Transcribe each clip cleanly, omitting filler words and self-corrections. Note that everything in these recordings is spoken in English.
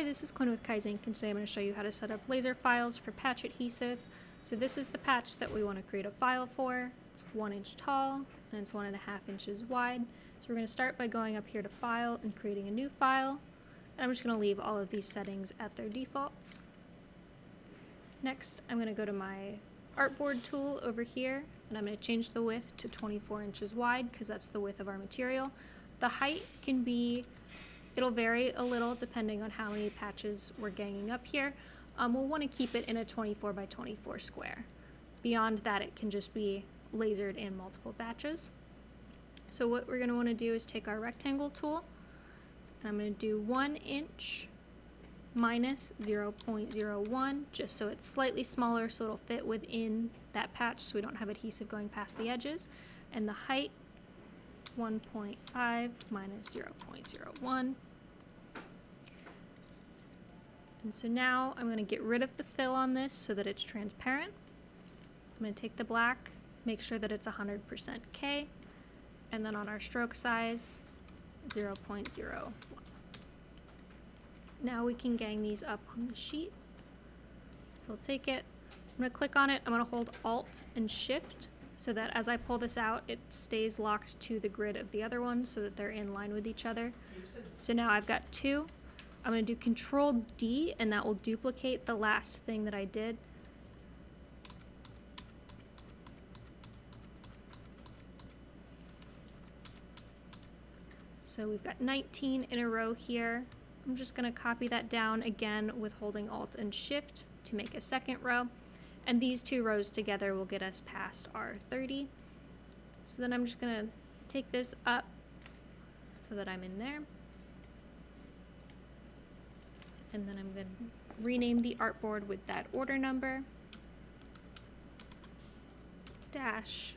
Hi, this is Quinn with Kaizink, and today I'm going to show you how to set up laser files for patch adhesive. So this is the patch that we want to create a file for. It's 1 inch tall and it's 1.5 inches wide. So we're going to start by going up here to File and creating a new file. And I'm just going to leave all of these settings at their defaults. Next, I'm going to go to my artboard tool over here, and I'm going to change the width to 24 inches wide because that's the width of our material. The height can be It'll vary a little depending on how many patches we're ganging up here. We'll want to keep it in a 24 by 24 square. Beyond that, it can just be lasered in multiple batches. So what we're going to want to do is take our rectangle tool, and I'm going to do 1 inch minus 0.01, just so it's slightly smaller so it'll fit within that patch so we don't have adhesive going past the edges. And the height, 1.5 minus 0.01. And so now I'm going to get rid of the fill on this so that it's transparent. I'm going to take the black, make sure that it's 100% K, and then on our stroke size, 0.01. Now we can gang these up on the sheet. So I'll take it, I'm going to click on it, I'm going to hold Alt and Shift so that as I pull this out, it stays locked to the grid of the other one so that they're in line with each other. So now I've got 2. I'm going to do Control D, and that will duplicate the last thing that I did. So we've got 19 in a row here. I'm just going to copy that down again with holding Alt and Shift to make a second row. And these 2 rows together will get us past our 30. So then I'm just going to take this up so that I'm in there. And then I'm going to rename the artboard with that order number. Dash.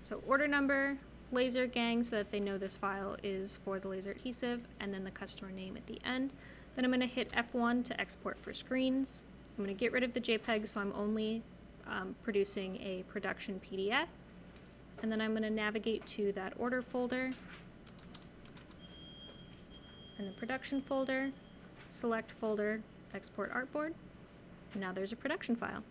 So order number, laser gang, so that they know this file is for the laser adhesive, and then the customer name at the end. Then I'm going to hit F1 to export for screens. I'm going to get rid of the JPEG, so I'm only producing a production PDF. And then I'm going to navigate to that order folder and the production folder, select folder, export artboard, and now there's a production file.